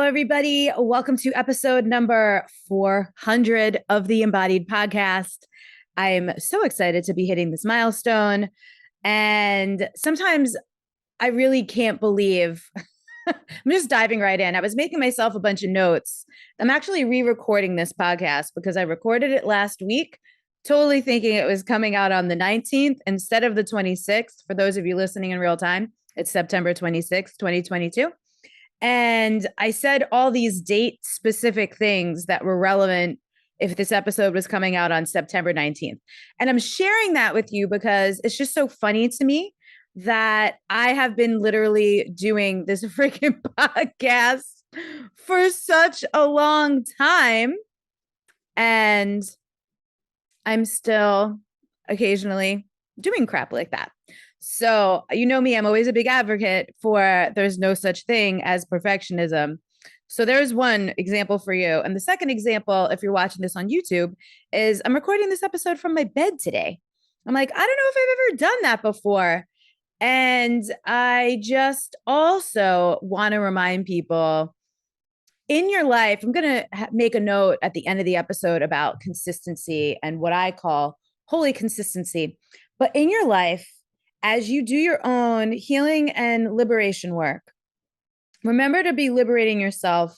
everybody. Welcome to episode number 400 of the Embodied Podcast. I'm so excited to be hitting this milestone. And sometimes I really can't believe I'm just diving right in. I was making myself a bunch of notes. I'm actually re-recording this podcast because I recorded it last week, totally thinking it was coming out on the 19th instead of the 26th. For those of you listening in real time, it's September 26th, 2022. And I said all these date specific things that were relevant if this episode was coming out on September 19th. And I'm sharing that with you because it's just so funny to me that I have been literally doing this freaking podcast for such a long time. And I'm still occasionally doing crap like that. So, you know me, I'm always a big advocate for there's no such thing as perfectionism. So there's one example for you. And the second example, if you're watching this on YouTube, is I'm recording this episode from my bed today. I'm like, I don't know if I've ever done that before. And I just also want to remind people in your life, I'm going to make a note at the end of the episode about consistency and what I call holy consistency. But in your life, as you do your own healing and liberation work, remember to be liberating yourself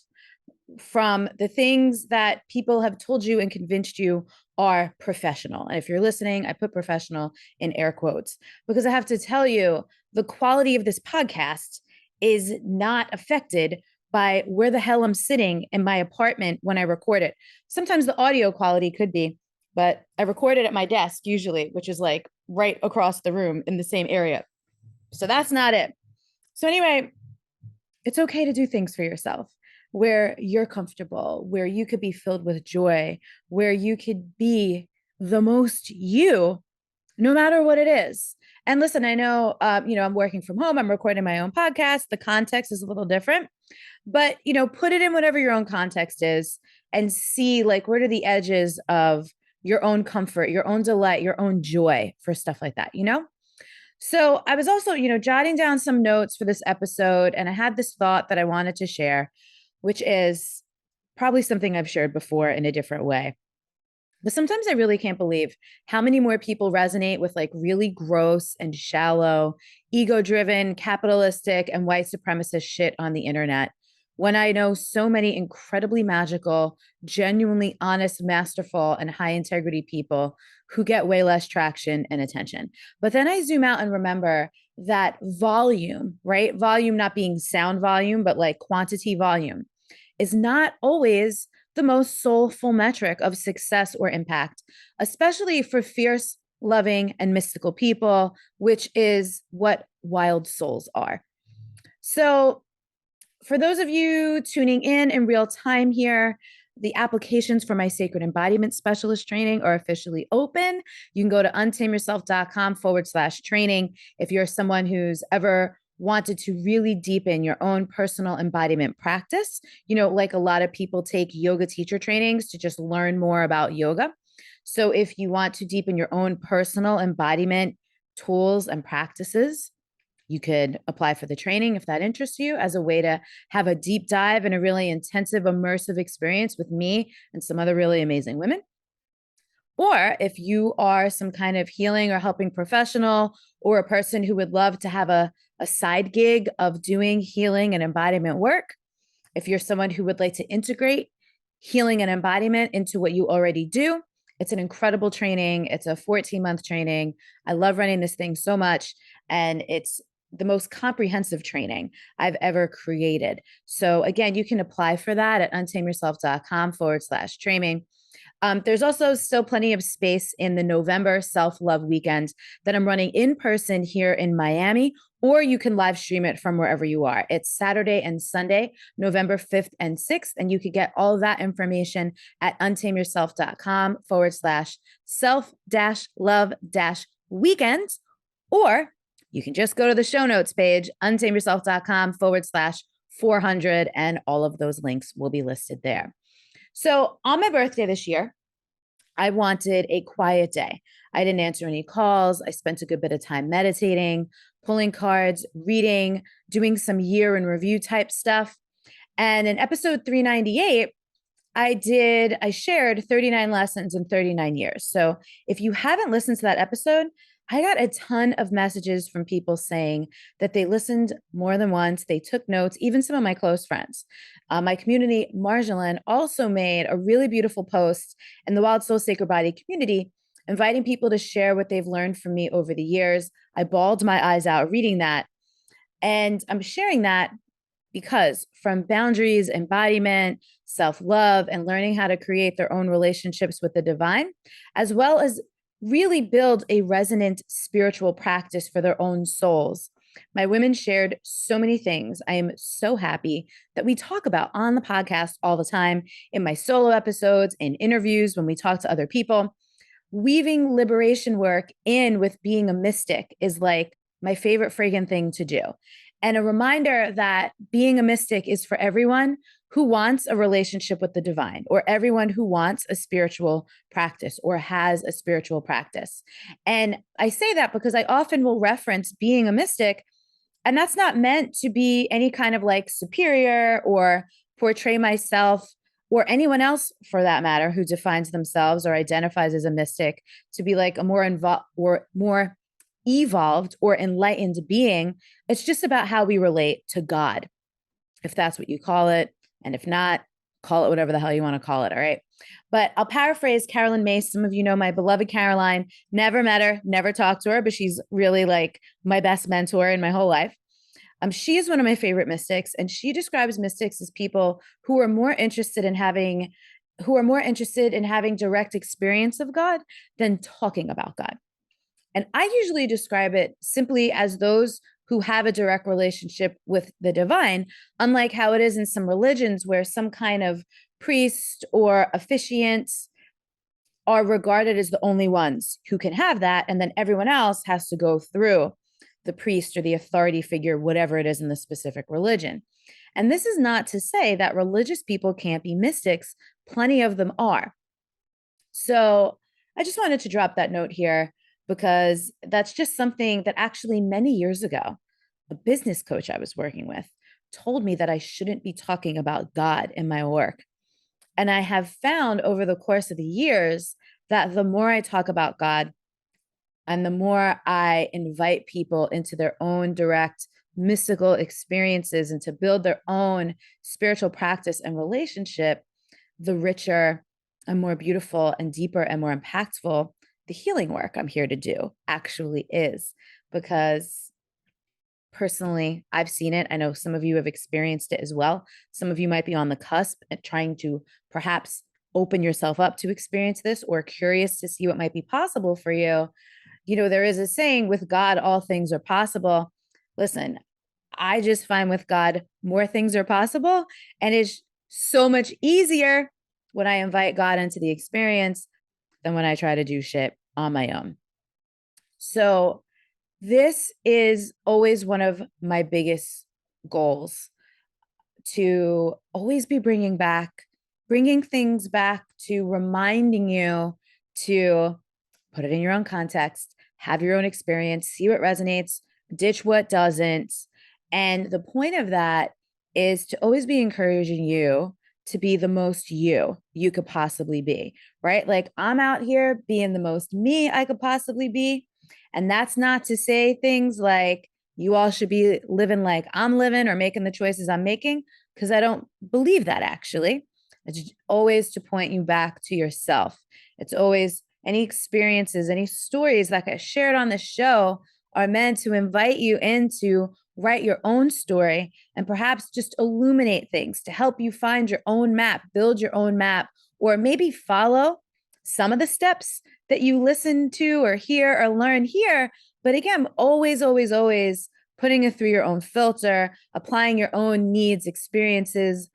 from the things that people have told you and convinced you are professional. And if you're listening, I put professional in air quotes because I have to tell you, the quality of this podcast is not affected by where the hell I'm sitting in my apartment when I record it. Sometimes the audio quality could be, but I record it at my desk usually, which is like right across the room in the same area. So that's not it. So anyway, it's okay to do things for yourself where you're comfortable, where you could be filled with joy, where you could be the most you, no matter what it is. And listen, I know, I'm working from home. I'm recording my own podcast. The context is a little different, but, put it in whatever your own context is and see like, where are the edges of your own comfort, your own delight, your own joy for stuff like that, So I was also, jotting down some notes for this episode, and I had this thought that I wanted to share, which is probably something I've shared before in a different way. But sometimes I really can't believe how many more people resonate with like really gross and shallow, ego-driven, capitalistic, and white supremacist shit on the internet when I know so many incredibly magical, genuinely honest, masterful, and high integrity people who get way less traction and attention. But then I zoom out and remember that volume, right? Volume not being sound volume, but like quantity volume is not always the most soulful metric of success or impact, especially for fierce, loving, and mystical people, which is what wild souls are. So for those of you tuning in real time here, the applications for my Sacred Embodiment Specialist training are officially open. You can go to untameyourself.com/training if you're someone who's ever wanted to really deepen your own personal embodiment practice. Like a lot of people take yoga teacher trainings to just learn more about yoga. So if you want to deepen your own personal embodiment tools and practices, you could apply for the training if that interests you as a way to have a deep dive and a really intensive, immersive experience with me and some other really amazing women. Or if you are some kind of healing or helping professional or a person who would love to have a side gig of doing healing and embodiment work, if you're someone who would like to integrate healing and embodiment into what you already do, it's an incredible training. It's a 14-month training. I love running this thing so much. And it's the most comprehensive training I've ever created. So again, you can apply for that at untameyourself.com/training. There's also still plenty of space in the November self-love weekend that I'm running in person here in Miami, or you can live stream it from wherever you are. It's Saturday and Sunday, November 5th and 6th. And you could get all of that information at untameyourself.com/self-love-weekend, or you can just go to the show notes page, untameyourself.com/400, and all of those links will be listed there. So on my birthday this year, I wanted a quiet day. I didn't answer any calls. I spent a good bit of time meditating, pulling cards, reading, doing some year in review type stuff. And in episode 398, I shared 39 lessons in 39 years. So if you haven't listened to that episode, I got a ton of messages from people saying that they listened more than once. They took notes, even some of my close friends. My community, Marjolaine, also made a really beautiful post in the Wild Soul Sacred Body community, inviting people to share what they've learned from me over the years. I bawled my eyes out reading that. And I'm sharing that because from boundaries, embodiment, self love, and learning how to create their own relationships with the divine, as well as really build a resonant spiritual practice for their own souls. My women shared so many things. I am so happy that we talk about on the podcast all the time, in my solo episodes, in interviews, when we talk to other people. Weaving liberation work in with being a mystic is like my favorite friggin' thing to do. And a reminder that being a mystic is for everyone who wants a relationship with the divine, or everyone who wants a spiritual practice or has a spiritual practice. And I say that because I often will reference being a mystic, and that's not meant to be any kind of like superior or portray myself or anyone else for that matter who defines themselves or identifies as a mystic to be like a more involved or more evolved or enlightened being. It's just about how we relate to God, if that's what you call it. And if not, call it whatever the hell you want to call it. All right. But I'll paraphrase Carolyn Mace. Some of you know my beloved Caroline. Never met her, never talked to her, but she's really like my best mentor in my whole life. She is one of my favorite mystics, and she describes mystics as people who are more interested in having direct experience of God than talking about God. And I usually describe it simply as those who have a direct relationship with the divine, unlike how it is in some religions where some kind of priest or officiant are regarded as the only ones who can have that. And then everyone else has to go through the priest or the authority figure, whatever it is in the specific religion. And this is not to say that religious people can't be mystics. Plenty of them are. So I just wanted to drop that note here because that's just something that actually many years ago, a business coach I was working with told me that I shouldn't be talking about God in my work. And I have found over the course of the years that the more I talk about God and the more I invite people into their own direct mystical experiences and to build their own spiritual practice and relationship, the richer and more beautiful and deeper and more impactful the healing work I'm here to do actually is. Because personally, I've seen it. I know some of you have experienced it as well. Some of you might be on the cusp and trying to perhaps open yourself up to experience this, or curious to see what might be possible for you. You know, there is a saying, with God, all things are possible. Listen, I just find with God, more things are possible. And it's so much easier when I invite God into the experience than when I try to do shit on my own. So this is always one of my biggest goals, to always be bringing things back, to reminding you to put it in your own context, have your own experience, see what resonates, ditch what doesn't. And the point of that is to always be encouraging you to be the most you could possibly be, right? Like I'm out here being the most me I could possibly be. And that's not to say things like you all should be living like I'm living or making the choices I'm making, because I don't believe that actually. It's always to point you back to yourself. It's always any experiences, any stories that get shared on the show are meant to invite you in to write your own story and perhaps just illuminate things to help you find your own map, build your own map, or maybe follow some of the steps that you listen to or hear or learn here. But again, always, always, always putting it through your own filter, applying your own needs, experiences,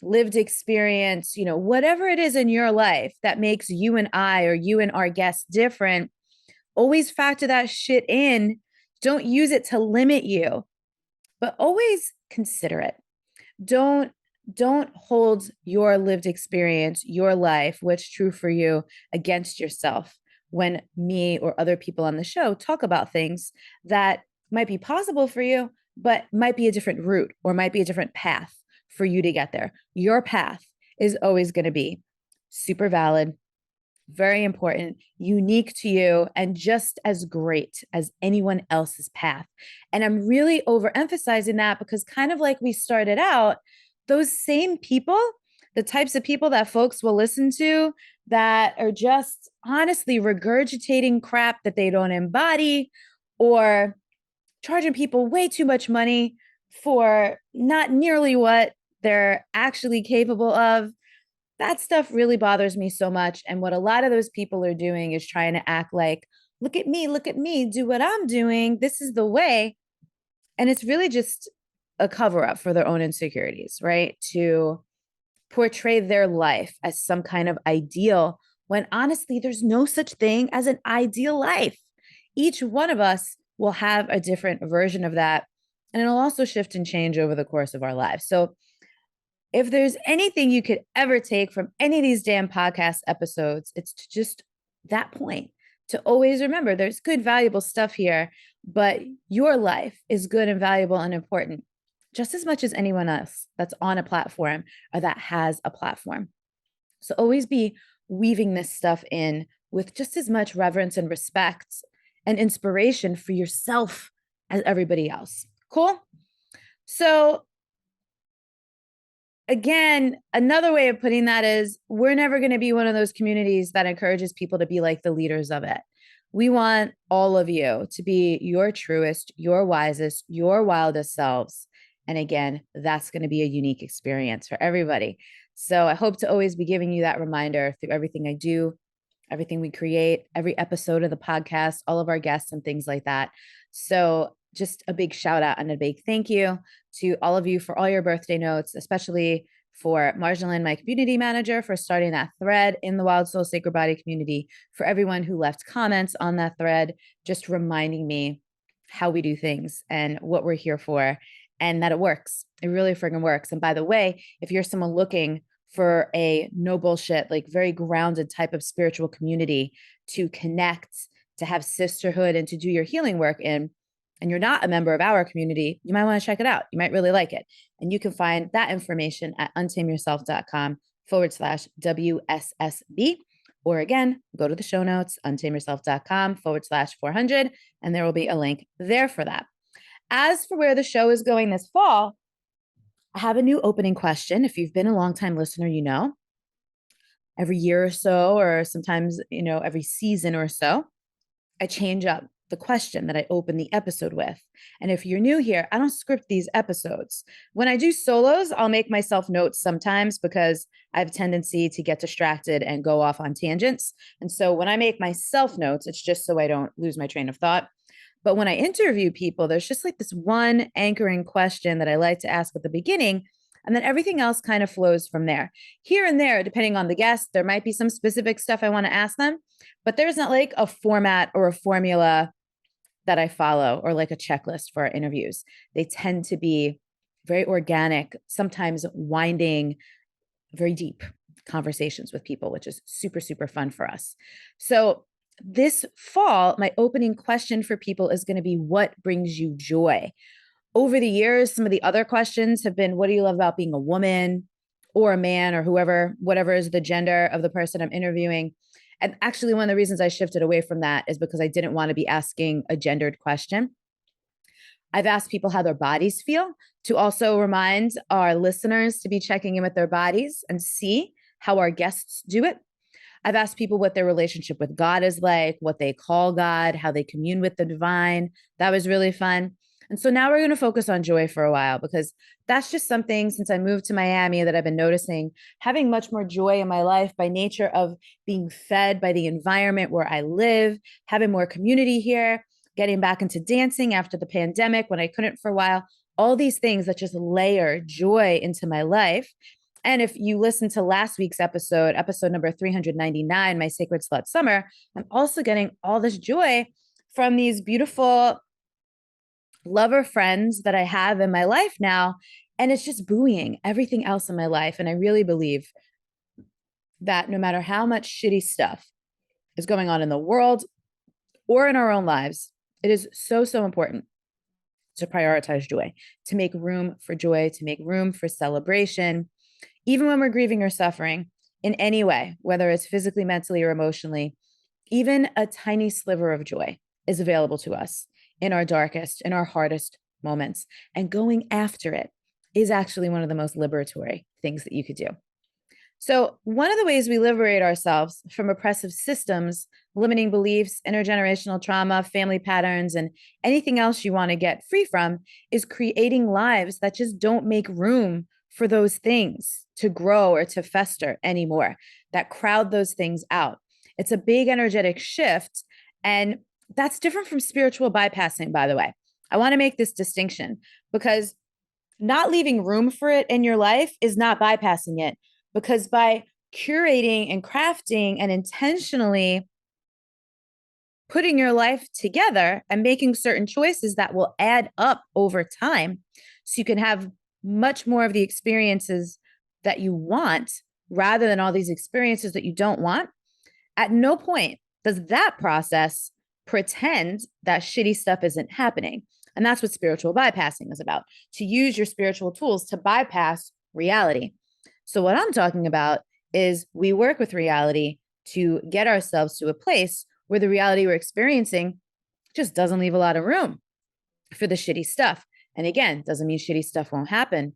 lived experience, whatever it is in your life that makes you and I or you and our guests different. Always factor that shit in. Don't use it to limit you, but always consider it. Don't hold your lived experience, your life, what's true for you, against yourself when me or other people on the show talk about things that might be possible for you, but might be a different route or might be a different path for you to get there. Your path is always going to be super valid, very important, unique to you, and just as great as anyone else's path. And I'm really overemphasizing that because, kind of like we started out, those same people, the types of people that folks will listen to that are just honestly regurgitating crap that they don't embody, or charging people way too much money for not nearly what they're actually capable of. That stuff really bothers me so much. And what a lot of those people are doing is trying to act like, look at me, do what I'm doing. This is the way. And it's really just a cover up for their own insecurities, right? To portray their life as some kind of ideal, when honestly, there's no such thing as an ideal life. Each one of us will have a different version of that. And it'll also shift and change over the course of our lives. So if there's anything you could ever take from any of these damn podcast episodes, it's to just that point, to always remember there's good, valuable stuff here, but your life is good and valuable and important just as much as anyone else that's on a platform or that has a platform. So always be weaving this stuff in with just as much reverence and respect and inspiration for yourself as everybody else. Cool? So again, another way of putting that is, we're never going to be one of those communities that encourages people to be like the leaders of it. We want all of you to be your truest, your wisest, your wildest selves. And again, that's going to be a unique experience for everybody. So I hope to always be giving you that reminder through everything I do, everything we create, every episode of the podcast, all of our guests and things like that. So just a big shout out and a big thank you to all of you for all your birthday notes, especially for Marjolaine, my community manager, for starting that thread in the Wild Soul Sacred Body community, for everyone who left comments on that thread, just reminding me how we do things and what we're here for, and that it works. It really friggin' works. And by the way, if you're someone looking for a no bullshit, like very grounded type of spiritual community to connect, to have sisterhood, and to do your healing work in, and you're not a member of our community, you might want to check it out. You might really like it. And you can find that information at untameyourself.com/WSSB. Or again, go to the show notes, untameyourself.com/400, and there will be a link there for that. As for where the show is going this fall, I have a new opening question. If you've been a longtime listener, you know, every year or so, or sometimes, every season or so, I change up the question that I open the episode with. And if you're new here, I don't script these episodes. When I do solos, I'll make myself notes sometimes because I have a tendency to get distracted and go off on tangents. And so when I make myself notes, it's just so I don't lose my train of thought. But when I interview people, there's just like this one anchoring question that I like to ask at the beginning. And then everything else kind of flows from there. Here and there, depending on the guest, there might be some specific stuff I want to ask them, but there's not like a format or a formula that I follow or like a checklist for our interviews. They tend to be very organic, sometimes winding, very deep conversations with people, which is super, super fun for us. So this fall, my opening question for people is going to be, what brings you joy? Over the years, some of the other questions have been, what do you love about being a woman or a man or whoever, whatever is the gender of the person I'm interviewing? And actually, one of the reasons I shifted away from that is because I didn't want to be asking a gendered question. I've asked people how their bodies feel, to also remind our listeners to be checking in with their bodies and see how our guests do it. I've asked people what their relationship with God is like, what they call God, how they commune with the divine. That was really fun. And so now we're going to focus on joy for a while, because that's just something, since I moved to Miami, that I've been noticing, having much more joy in my life by nature of being fed by the environment where I live, having more community here, getting back into dancing after the pandemic when I couldn't for a while, all these things that just layer joy into my life. And if you listen to last week's episode number 399, My Sacred Slut Summer, I'm also getting all this joy from these beautiful lover friends that I have in my life now. And it's just buoying everything else in my life. And I really believe that no matter how much shitty stuff is going on in the world or in our own lives, it is so, so important to prioritize joy, to make room for joy, to make room for celebration, even when we're grieving or suffering in any way, whether it's physically, mentally, or emotionally. Even a tiny sliver of joy is available to us in our darkest, in our hardest moments. And going after it is actually one of the most liberatory things that you could do. So, one of the ways we liberate ourselves from oppressive systems, limiting beliefs, intergenerational trauma, family patterns, and anything else you want to get free from is creating lives that just don't make room for those things to grow or to fester anymore, that crowd those things out. It's a big energetic shift. And that's different from spiritual bypassing, by the way. I want to make this distinction because not leaving room for it in your life is not bypassing it. Because by curating and crafting and intentionally putting your life together and making certain choices that will add up over time, so you can have much more of the experiences that you want rather than all these experiences that you don't want, at no point does that process pretend that shitty stuff isn't happening. And that's what spiritual bypassing is about, to use your spiritual tools to bypass reality. So what I'm talking about is we work with reality to get ourselves to a place where the reality we're experiencing just doesn't leave a lot of room for the shitty stuff. And again, doesn't mean shitty stuff won't happen.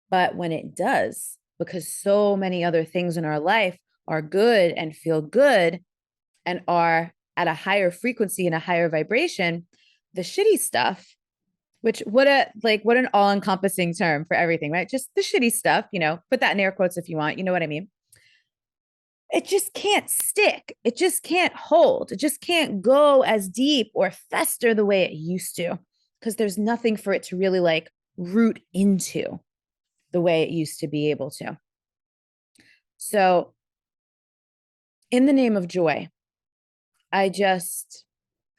But when it does, because so many other things in our life are good and feel good and are at a higher frequency and a higher vibration, the shitty stuff, which what an all-encompassing term for everything, right? Just the shitty stuff, put that in air quotes if you want, you know what I mean? It just can't stick. It just can't hold. It just can't go as deep or fester the way it used to, because there's nothing for it to really root into the way it used to be able to. So in the name of joy, I just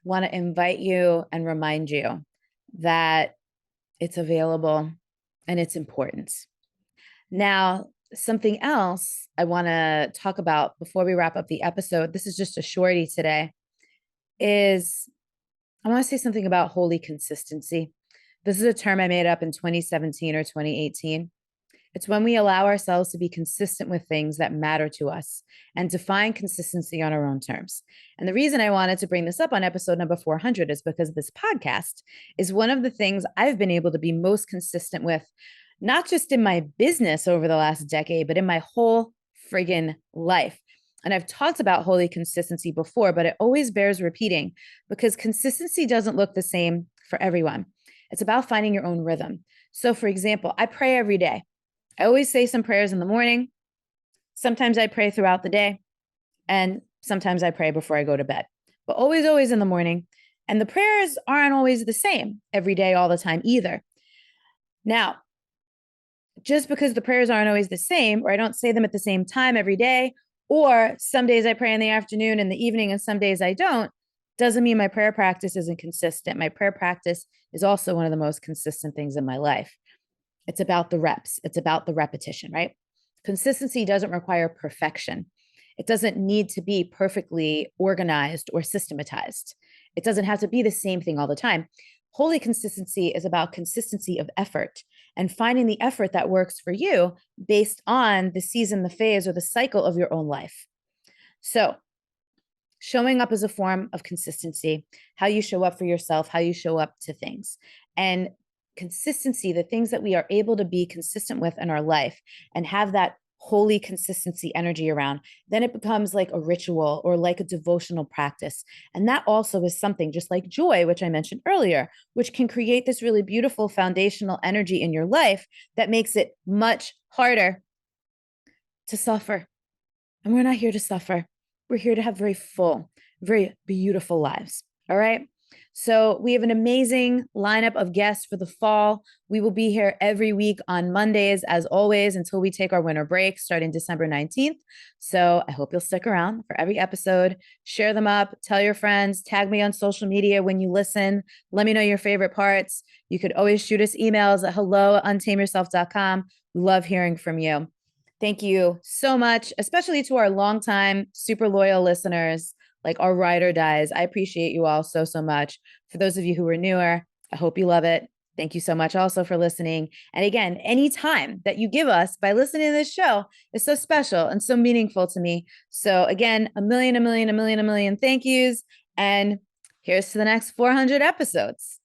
want to invite you and remind you that it's available and it's important. Now, something else I want to talk about before we wrap up the episode, this is just a shorty today, is I want to say something about holy consistency. This is a term I made up in 2017 or 2018. It's when we allow ourselves to be consistent with things that matter to us and define consistency on our own terms. And the reason I wanted to bring this up on episode number 400 is because this podcast is one of the things I've been able to be most consistent with, not just in my business over the last decade, but in my whole friggin' life. And I've talked about holy consistency before, but it always bears repeating because consistency doesn't look the same for everyone. It's about finding your own rhythm. So for example, I pray every day. I always say some prayers in the morning. Sometimes I pray throughout the day, and sometimes I pray before I go to bed, but always in the morning. And the prayers aren't always the same every day, all the time either. Now, just because the prayers aren't always the same, or I don't say them at the same time every day, or some days I pray in the afternoon and the evening, and some days I don't, doesn't mean my prayer practice isn't consistent. My prayer practice is also one of the most consistent things in my life. It's about the reps. It's about the repetition, right? Consistency doesn't require perfection. It doesn't need to be perfectly organized or systematized. It doesn't have to be the same thing all the time. Holy consistency is about consistency of effort and finding the effort that works for you based on the season, the phase, or the cycle of your own life. So showing up is a form of consistency, how you show up for yourself, how you show up to things. And consistency, the things that we are able to be consistent with in our life and have that holy consistency energy around, then it becomes like a ritual or like a devotional practice. And that also is something just like joy, which I mentioned earlier, which can create this really beautiful foundational energy in your life that makes it much harder to suffer. And we're not here to suffer. We're here to have very full, very beautiful lives. All right. So we have an amazing lineup of guests for the fall. We will be here every week on Mondays, as always, until we take our winter break starting December 19th. So I hope you'll stick around for every episode. Share them up, tell your friends, tag me on social media when you listen. Let me know your favorite parts. You could always shoot us emails at hello@untameyourself.com. We love hearing from you. Thank you so much, especially to our longtime, super loyal listeners, like our ride or dies. I appreciate you all so much. For those of you who are newer, I hope you love it. Thank you so much also for listening. And again, any time that you give us by listening to this show is so special and so meaningful to me. So again, a million thank yous. And here's to the next 400 episodes.